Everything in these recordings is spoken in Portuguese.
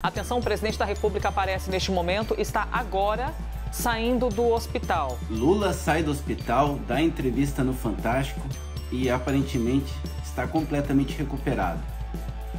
Atenção, o presidente da República aparece neste momento, está agora saindo do hospital. Lula sai do hospital, dá entrevista no Fantástico e aparentemente está completamente recuperado.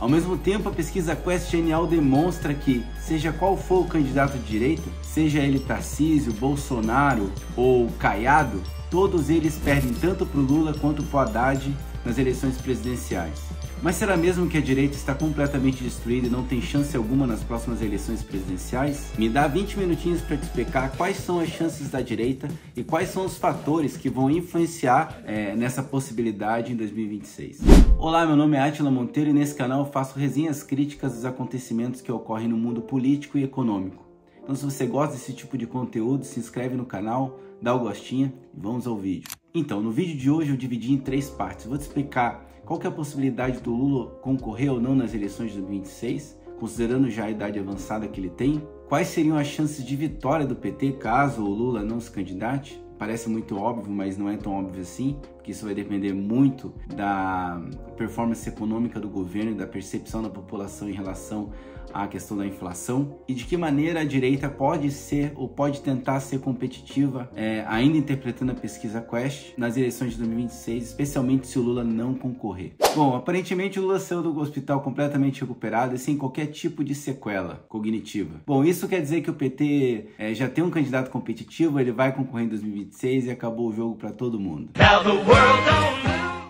Ao mesmo tempo, a pesquisa Quest Genial demonstra que, seja qual for o candidato de direita, seja ele Tarcísio, Bolsonaro ou Caiado, todos eles perdem tanto para o Lula quanto para o Haddad nas eleições presidenciais. Mas será mesmo que a direita está completamente destruída e não tem chance alguma nas próximas eleições presidenciais? Me dá 20 minutinhos para te explicar quais são as chances da direita e quais são os fatores que vão influenciar nessa possibilidade em 2026. Olá, meu nome é Átila Monteiro e nesse canal eu faço resenhas críticas dos acontecimentos que ocorrem no mundo político e econômico. Então, se você gosta desse tipo de conteúdo, se inscreve no canal, dá o gostinho e vamos ao vídeo. Então, no vídeo de hoje eu dividi em 3 partes. Vou te explicar qual que é a possibilidade do Lula concorrer ou não nas eleições de 2026, considerando já a idade avançada que ele tem. Quais seriam as chances de vitória do PT caso o Lula não se candidate? Parece muito óbvio, mas não é tão óbvio assim, porque isso vai depender muito da performance econômica do governo e da percepção da população em relação à questão da inflação e de que maneira a direita pode ser ou pode tentar ser competitiva, ainda interpretando a pesquisa Quest, nas eleições de 2026, especialmente se o Lula não concorrer. Bom, aparentemente o Lula saiu do hospital completamente recuperado e sem qualquer tipo de sequela cognitiva. Bom, isso quer dizer que o PT já tem um candidato competitivo, ele vai concorrer em 2026 e acabou o jogo para todo mundo.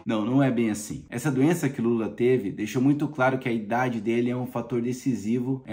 Não, não é bem assim. Essa doença que Lula teve deixou muito claro que a idade dele é um fator decisivo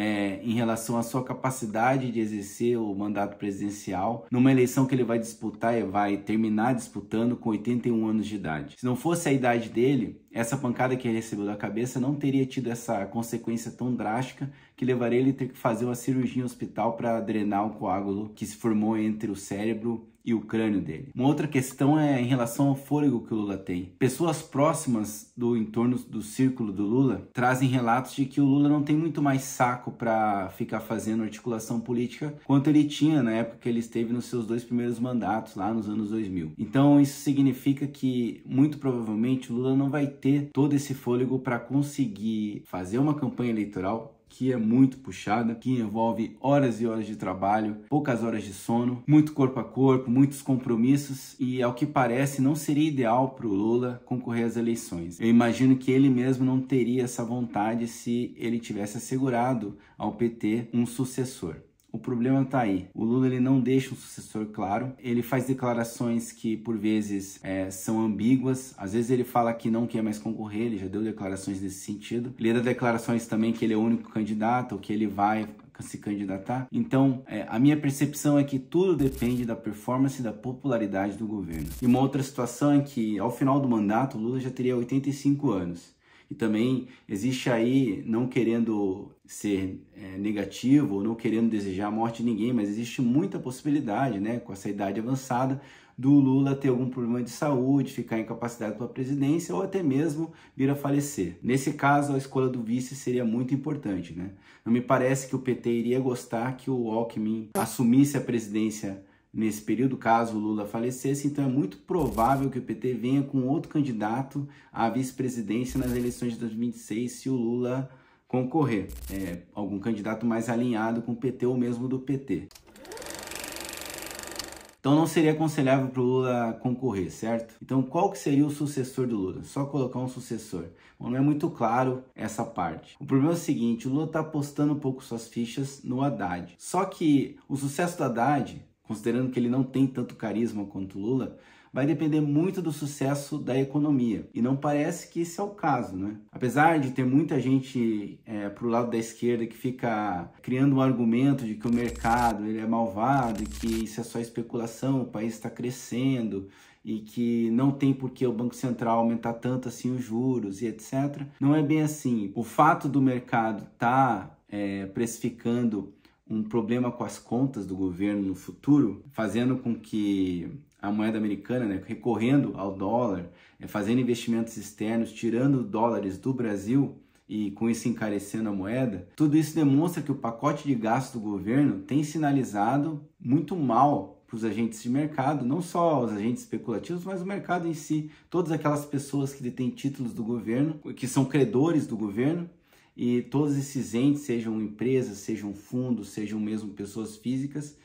em relação à sua capacidade de exercer o mandato presidencial numa eleição que ele vai disputar e vai terminar disputando com 81 anos de idade. Se não fosse a idade dele, essa pancada que ele recebeu da cabeça não teria tido essa consequência tão drástica que levaria ele a ter que fazer uma cirurgia no hospital para drenar o coágulo que se formou entre o cérebro e o crânio dele. Uma outra questão é em relação ao fôlego que o Lula tem. Pessoas próximas do entorno do círculo do Lula trazem relatos de que o Lula não tem muito mais saco para ficar fazendo articulação política quanto ele tinha na época que ele esteve nos seus 2 primeiros mandatos, lá nos anos 2000. Então isso significa que, muito provavelmente, o Lula não vai ter todo esse fôlego para conseguir fazer uma campanha eleitoral que é muito puxada, que envolve horas e horas de trabalho, poucas horas de sono, muito corpo a corpo, muitos compromissos e, ao que parece, não seria ideal para o Lula concorrer às eleições. Eu imagino que ele mesmo não teria essa vontade se ele tivesse assegurado ao PT um sucessor. O problema está aí. O Lula ele não deixa um sucessor claro. Ele faz declarações que, por vezes, são ambíguas. Às vezes ele fala que não quer mais concorrer. Ele já deu declarações nesse sentido. Ele dá declarações também que ele é o único candidato ou que ele vai se candidatar. Então, a minha percepção é que tudo depende da performance e da popularidade do governo. E uma outra situação é que, ao final do mandato, o Lula já teria 85 anos. E também existe aí, não querendo ser negativo ou não querendo desejar a morte de ninguém, mas existe muita possibilidade, né, com essa idade avançada, do Lula ter algum problema de saúde, ficar incapacitado pela presidência ou até mesmo vir a falecer. Nesse caso, a escolha do vice seria muito importante, né? Não me parece que o PT iria gostar que o Alckmin assumisse a presidência nesse período, caso o Lula falecesse, então é muito provável que o PT venha com outro candidato à vice-presidência nas eleições de 2026 se o Lula concorrer. Algum candidato mais alinhado com o PT ou mesmo do PT. Então não seria aconselhável para o Lula concorrer, certo? Então qual que seria o sucessor do Lula? Só colocar um sucessor. Bom, não é muito claro essa parte. O problema é o seguinte, o Lula está apostando um pouco suas fichas no Haddad. Só que o sucesso do Haddad, considerando que ele não tem tanto carisma quanto o Lula, vai depender muito do sucesso da economia. E não parece que esse é o caso, né? Apesar de ter muita gente pro lado da esquerda que fica criando um argumento de que o mercado ele é malvado, e que isso é só especulação, o país está crescendo e que não tem por que o Banco Central aumentar tanto assim os juros e etc. Não é bem assim. O fato do mercado estar precificando um problema com as contas do governo no futuro, fazendo com que a moeda americana, né, recorrendo ao dólar, fazendo investimentos externos, tirando dólares do Brasil e com isso encarecendo a moeda, tudo isso demonstra que o pacote de gastos do governo tem sinalizado muito mal para os agentes de mercado, não só os agentes especulativos, mas o mercado em si, todas aquelas pessoas que detêm títulos do governo, que são credores do governo e todos esses entes, sejam empresas, sejam fundos, sejam mesmo pessoas físicas,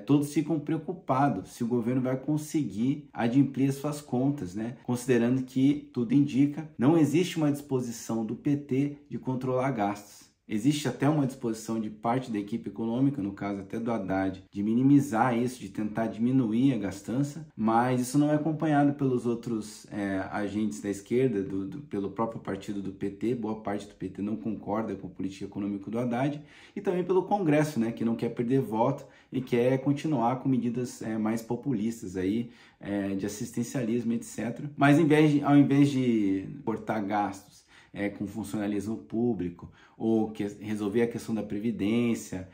todos ficam preocupados se o governo vai conseguir adimplir as suas contas, né? Considerando que, tudo indica, não existe uma disposição do PT de controlar gastos. Existe até uma disposição de parte da equipe econômica, no caso até do Haddad, de minimizar isso, de tentar diminuir a gastança, mas isso não é acompanhado pelos outros agentes da esquerda, pelo próprio partido do PT. Boa parte do PT não concorda com a política econômica do Haddad, e também pelo Congresso, né, que não quer perder voto e quer continuar com medidas mais populistas aí, de assistencialismo, etc. Mas ao invés de cortar gastos com funcionalismo público, ou resolver a questão da previdência,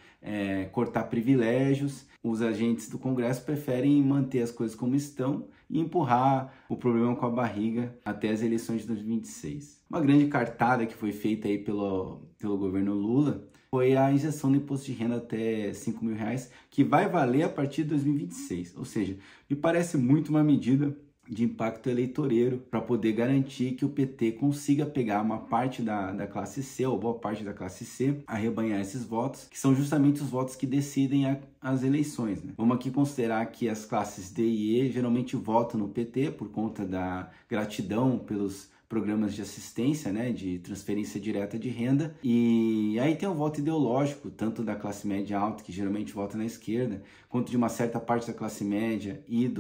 cortar privilégios, os agentes do Congresso preferem manter as coisas como estão e empurrar o problema com a barriga até as eleições de 2026. Uma grande cartada que foi feita aí pelo governo Lula foi a injeção do imposto de renda até R$5.000, que vai valer a partir de 2026. Ou seja, me parece muito uma medida de impacto eleitoreiro para poder garantir que o PT consiga pegar uma parte da classe C, ou boa parte da classe C, arrebanhar esses votos, que são justamente os votos que decidem as eleições, né? Vamos aqui considerar que as classes D e E geralmente votam no PT por conta da gratidão pelos programas de assistência, né, de transferência direta de renda, e aí tem o voto ideológico, tanto da classe média alta, que geralmente vota na esquerda, quanto de uma certa parte da classe média e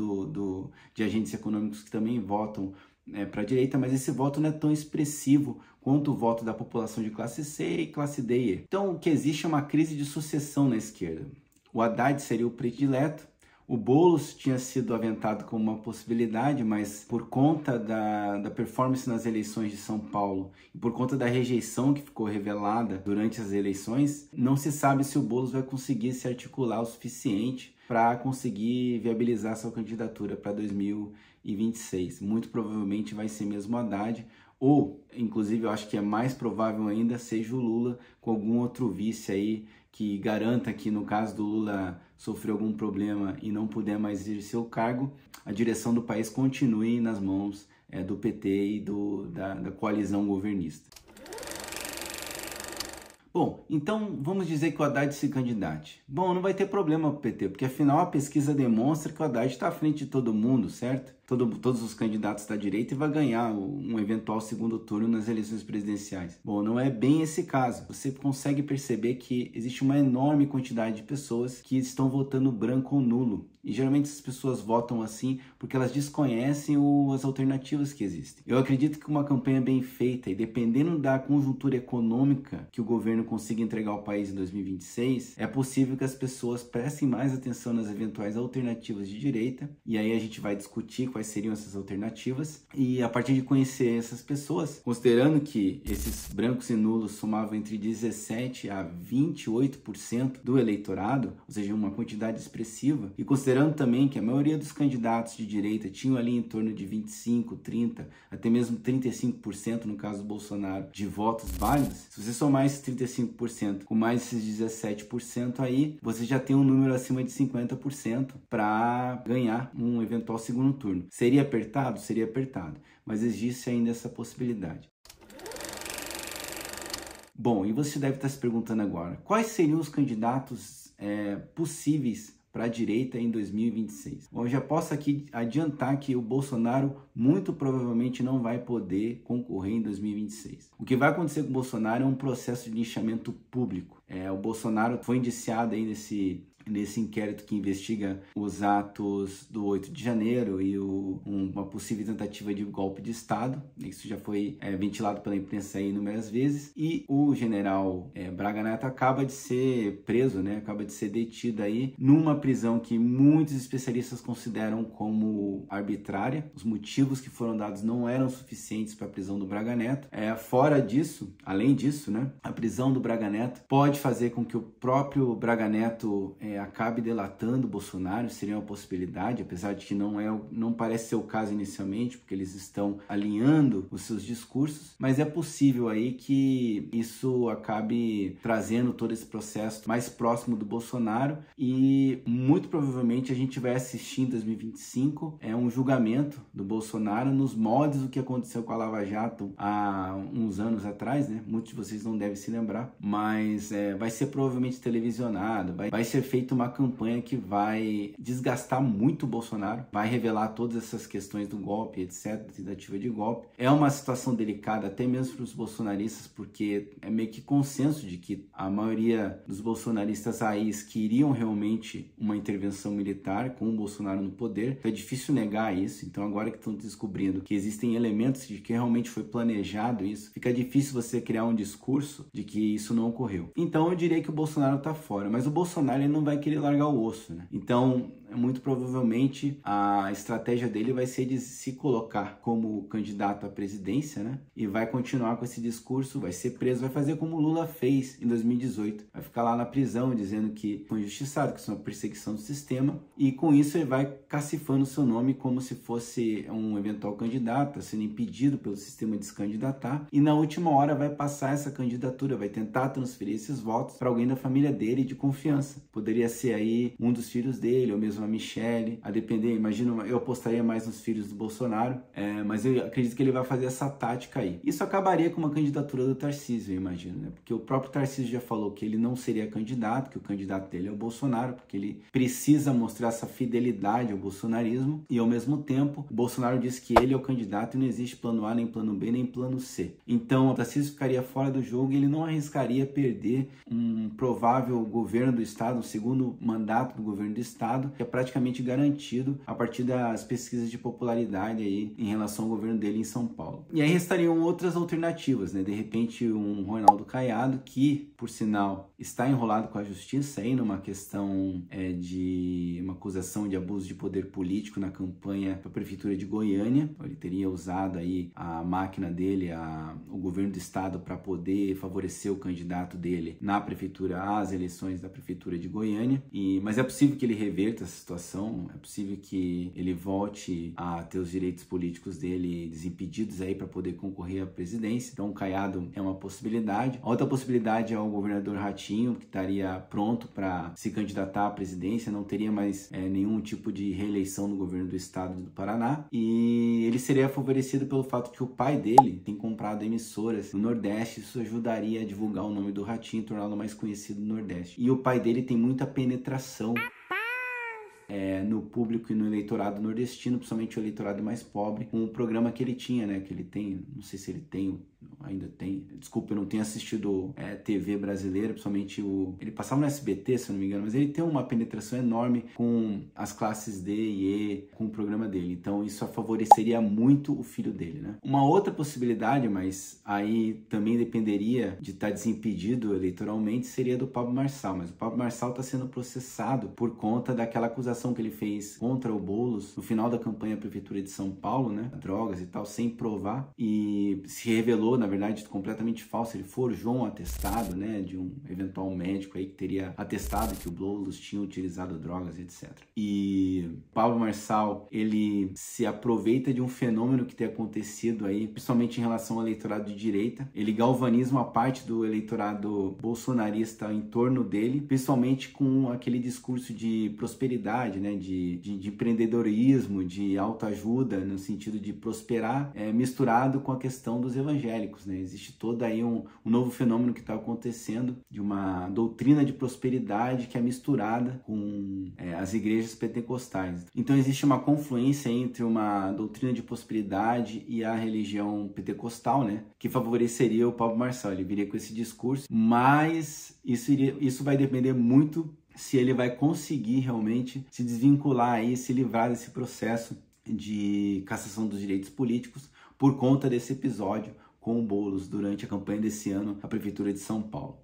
de agentes econômicos que também votam para a direita, mas esse voto não é tão expressivo quanto o voto da população de classe C e classe D e E. Então, o que existe é uma crise de sucessão na esquerda. O Haddad seria o predileto. O Boulos tinha sido aventado como uma possibilidade, mas por conta da performance nas eleições de São Paulo e por conta da rejeição que ficou revelada durante as eleições, não se sabe se o Boulos vai conseguir se articular o suficiente para conseguir viabilizar sua candidatura para 2026. Muito provavelmente vai ser mesmo o Haddad, ou, inclusive, eu acho que é mais provável ainda, seja o Lula com algum outro vice aí que garanta que, no caso do Lula sofrer algum problema e não puder mais exercer o cargo, a direção do país continue nas mãos do PT e da coalizão governista. Bom, então vamos dizer que o Haddad se candidate. Bom, não vai ter problema para o PT, porque afinal a pesquisa demonstra que o Haddad está à frente de todo mundo, certo? Todos os candidatos da direita e vai ganhar um eventual segundo turno nas eleições presidenciais. Bom, não é bem esse caso. Você consegue perceber que existe uma enorme quantidade de pessoas que estão votando branco ou nulo. E geralmente essas pessoas votam assim porque elas desconhecem as alternativas que existem. Eu acredito que uma campanha bem feita e dependendo da conjuntura econômica que o governo consiga entregar ao país em 2026, é possível que as pessoas prestem mais atenção nas eventuais alternativas de direita, e aí a gente vai discutir quais seriam essas alternativas, e a partir de conhecer essas pessoas, considerando que esses brancos e nulos somavam entre 17% a 28% do eleitorado, ou seja, uma quantidade expressiva, e considerando também que a maioria dos candidatos de direita tinham ali em torno de 25%, 30%, até mesmo 35% no caso do Bolsonaro, de votos válidos, se você somar esses 35% com mais esses 17% aí, você já tem um número acima de 50% para ganhar um eventual segundo turno. Seria apertado? Seria apertado, mas existe ainda essa possibilidade. Bom, e você deve estar se perguntando agora, quais seriam os candidatos possíveis para a direita em 2026? Bom, eu já posso aqui adiantar que o Bolsonaro muito provavelmente não vai poder concorrer em 2026. O que vai acontecer com o Bolsonaro é um processo de linchamento público. O Bolsonaro foi indiciado aí nesse inquérito que investiga os atos do 8 de janeiro e uma possível tentativa de golpe de Estado. Isso já foi ventilado pela imprensa aí inúmeras vezes. E o general Braga Neto acaba de ser preso, né? Acaba de ser detido aí numa prisão que muitos especialistas consideram como arbitrária. Os motivos que foram dados não eram suficientes para a prisão do Braga Neto. Fora disso, além disso, né? A prisão do Braga Neto pode fazer com que o próprio Braga Neto acabe delatando o Bolsonaro, seria uma possibilidade, apesar de que não parece ser o caso inicialmente, porque eles estão alinhando os seus discursos, mas é possível aí que isso acabe trazendo todo esse processo mais próximo do Bolsonaro e muito provavelmente a gente vai assistir em 2025 um julgamento do Bolsonaro nos moldes do que aconteceu com a Lava Jato há uns anos atrás, né? Muitos de vocês não devem se lembrar, mas vai ser provavelmente televisionado, vai ser feita uma campanha que vai desgastar muito o Bolsonaro, vai revelar todas essas questões do golpe, etc., tentativa de golpe. É uma situação delicada até mesmo para os bolsonaristas, porque é meio que consenso de que a maioria dos bolsonaristas raiz queriam realmente uma intervenção militar com o Bolsonaro no poder. É difícil negar isso, então agora que estão descobrindo que existem elementos de que realmente foi planejado isso, fica difícil você criar um discurso de que isso não ocorreu. Então eu diria que o Bolsonaro está fora, mas o Bolsonaro ele não vai querer largar o osso, né? Então muito provavelmente a estratégia dele vai ser de se colocar como candidato à presidência, né? E vai continuar com esse discurso, vai ser preso, vai fazer como o Lula fez em 2018. Vai ficar lá na prisão dizendo que foi injustiçado, que isso é uma perseguição do sistema. E com isso ele vai cacifando o seu nome como se fosse um eventual candidato, sendo impedido pelo sistema de se candidatar. E na última hora vai passar essa candidatura, vai tentar transferir esses votos para alguém da família dele de confiança. Poderia ser aí um dos filhos dele, ou mesmo a Michelle, a depender, imagino, eu apostaria mais nos filhos do Bolsonaro, mas eu acredito que ele vai fazer essa tática aí. Isso acabaria com uma candidatura do Tarcísio, eu imagino, né? Porque o próprio Tarcísio já falou que ele não seria candidato, que o candidato dele é o Bolsonaro, porque ele precisa mostrar essa fidelidade ao bolsonarismo, e ao mesmo tempo, o Bolsonaro diz que ele é o candidato e não existe plano A, nem plano B, nem plano C. Então, o Tarcísio ficaria fora do jogo e ele não arriscaria perder um provável governo do Estado, um segundo mandato do governo do Estado, que é praticamente garantido a partir das pesquisas de popularidade aí em relação ao governo dele em São Paulo. E aí restariam outras alternativas, né? De repente um Ronaldo Caiado, que, por sinal, está enrolado com a justiça aí numa questão de uma acusação de abuso de poder político na campanha para a prefeitura de Goiânia. Ele teria usado aí a máquina dele, o governo do estado, para poder favorecer o candidato dele na prefeitura, às eleições da prefeitura de Goiânia. Mas é possível que ele reverta essa situação, é possível que ele volte a ter os direitos políticos dele desimpedidos aí para poder concorrer à presidência. Então o Caiado é uma possibilidade. A outra possibilidade é o governador Ratinho, que estaria pronto para se candidatar à presidência, não teria mais nenhum tipo de reeleição no governo do estado do Paraná, e ele seria favorecido pelo fato que o pai dele tem comprado emissoras no Nordeste. Isso ajudaria a divulgar o nome do Ratinho, torná-lo mais conhecido no Nordeste. E o pai dele tem muita penetração no público e no eleitorado nordestino, principalmente o eleitorado mais pobre, com o programa que ele tinha, né? Que ele tem, não sei se ele tem, ainda tem, desculpa, eu não tenho assistido TV brasileira, principalmente ele passava no SBT, se eu não me engano, mas ele tem uma penetração enorme com as classes D e E, com o programa dele, então isso favoreceria muito o filho dele, né? Uma outra possibilidade, mas aí também dependeria de estar desimpedido eleitoralmente, seria do Pablo Marçal, mas o Pablo Marçal está sendo processado por conta daquela acusação que ele fez contra o Boulos no final da campanha à Prefeitura de São Paulo, né? Drogas e tal, sem provar, e se revelou, na verdade, completamente falso. Ele forjou um atestado, né, de um eventual médico aí que teria atestado que o Boulos tinha utilizado drogas, etc. E Pablo Marçal, ele se aproveita de um fenômeno que tem acontecido aí, principalmente em relação ao eleitorado de direita. Ele galvaniza uma parte do eleitorado bolsonarista em torno dele, principalmente com aquele discurso de prosperidade, né, de empreendedorismo, de autoajuda, no sentido de prosperar, misturado com a questão dos evangélicos, né? Existe todo aí um novo fenômeno que está acontecendo, de uma doutrina de prosperidade que é misturada com as igrejas pentecostais. Então existe uma confluência entre uma doutrina de prosperidade e a religião pentecostal, né, que favoreceria o Pablo Marçal. Ele viria com esse discurso, mas isso vai depender muito se ele vai conseguir realmente se desvincular e se livrar desse processo de cassação dos direitos políticos por conta desse episódio com o Boulos durante a campanha desse ano à Prefeitura de São Paulo.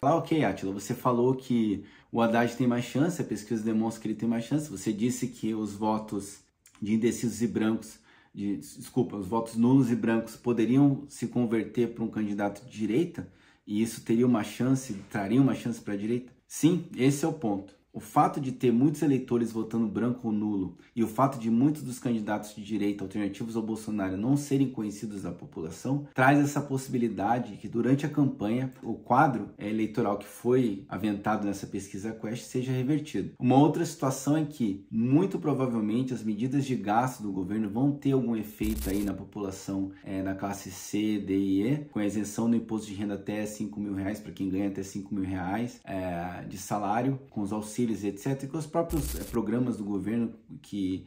Ok, Átila, você falou que o Haddad tem mais chance, a pesquisa demonstra que ele tem mais chance. Você disse que os votos de indecisos e brancos, os votos nulos e brancos poderiam se converter para um candidato de direita. e isso teria uma chance, traria uma chance para a direita? Sim, esse é o ponto. O fato de ter muitos eleitores votando branco ou nulo e o fato de muitos dos candidatos de direita alternativos ao Bolsonaro não serem conhecidos da população traz essa possibilidade que durante a campanha o quadro eleitoral que foi aventado nessa pesquisa Quest seja revertido. Uma outra situação é que muito provavelmente as medidas de gasto do governo vão ter algum efeito aí na população na classe C, D e E, com a isenção do imposto de renda até R$5.000 para quem ganha até R$5.000 de salário, com os auxílios etc, e com os próprios programas do governo que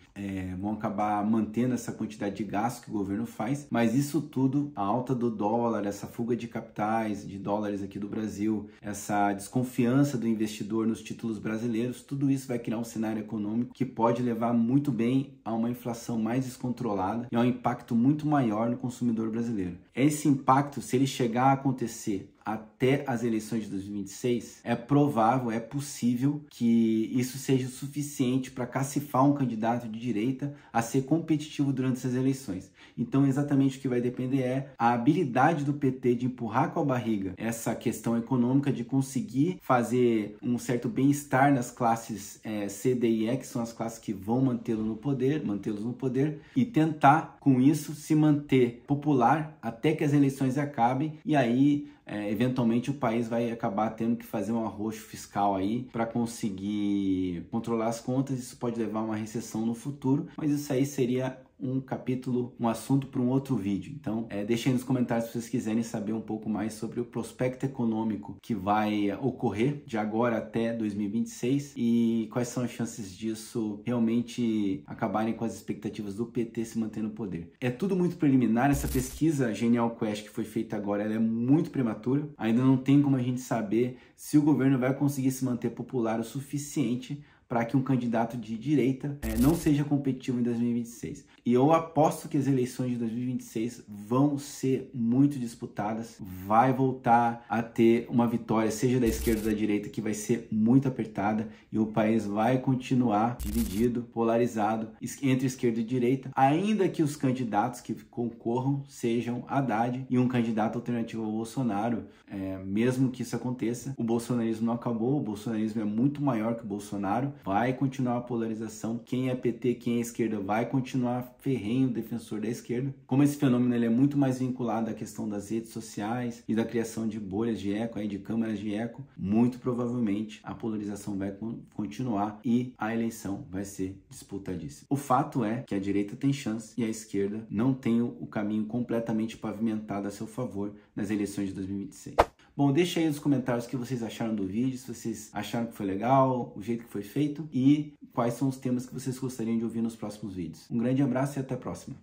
vão acabar mantendo essa quantidade de gasto que o governo faz, mas isso tudo, a alta do dólar, essa fuga de capitais, de dólares aqui do Brasil, essa desconfiança do investidor nos títulos brasileiros, tudo isso vai criar um cenário econômico que pode levar muito bem a uma inflação mais descontrolada e a um impacto muito maior no consumidor brasileiro. Esse impacto, se ele chegar a acontecer até as eleições de 2026, é provável, é possível que isso seja suficiente para cacifar um candidato de direita a ser competitivo durante essas eleições. Então, exatamente o que vai depender é a habilidade do PT de empurrar com a barriga essa questão econômica, de conseguir fazer um certo bem-estar nas classes C, D e E, que são as classes que vão mantê-los no poder, e tentar, com isso, se manter popular até que as eleições acabem, e aí eventualmente o país vai acabar tendo que fazer um arroxo fiscal aí para conseguir controlar as contas. Isso pode levar a uma recessão no futuro, mas isso aí seria um capítulo, um assunto para um outro vídeo. Então, deixem aí nos comentários se vocês quiserem saber um pouco mais sobre o prospecto econômico que vai ocorrer de agora até 2026 e quais são as chances disso realmente acabarem com as expectativas do PT se manter no poder. É tudo muito preliminar, essa pesquisa Genial Quest que foi feita agora, ela é muito prematura, ainda não tem como a gente saber se o governo vai conseguir se manter popular o suficiente para que um candidato de direita não seja competitivo em 2026. E eu aposto que as eleições de 2026 vão ser muito disputadas, vai voltar a ter uma vitória, seja da esquerda ou da direita, que vai ser muito apertada e o país vai continuar dividido, polarizado entre esquerda e direita, ainda que os candidatos que concorram sejam Haddad e um candidato alternativo ao Bolsonaro. Mesmo que isso aconteça, o bolsonarismo não acabou, o bolsonarismo é muito maior que o Bolsonaro, vai continuar a polarização, quem é PT, quem é esquerda vai continuar ferrenho defensor da esquerda. Como esse fenômeno ele é muito mais vinculado à questão das redes sociais e da criação de bolhas de eco, de câmaras de eco, muito provavelmente a polarização vai continuar e a eleição vai ser disputadíssima. O fato é que a direita tem chance e a esquerda não tem o caminho completamente pavimentado a seu favor nas eleições de 2026. Bom, deixa aí nos comentários o que vocês acharam do vídeo, se vocês acharam que foi legal, o jeito que foi feito e quais são os temas que vocês gostariam de ouvir nos próximos vídeos. Um grande abraço e até a próxima.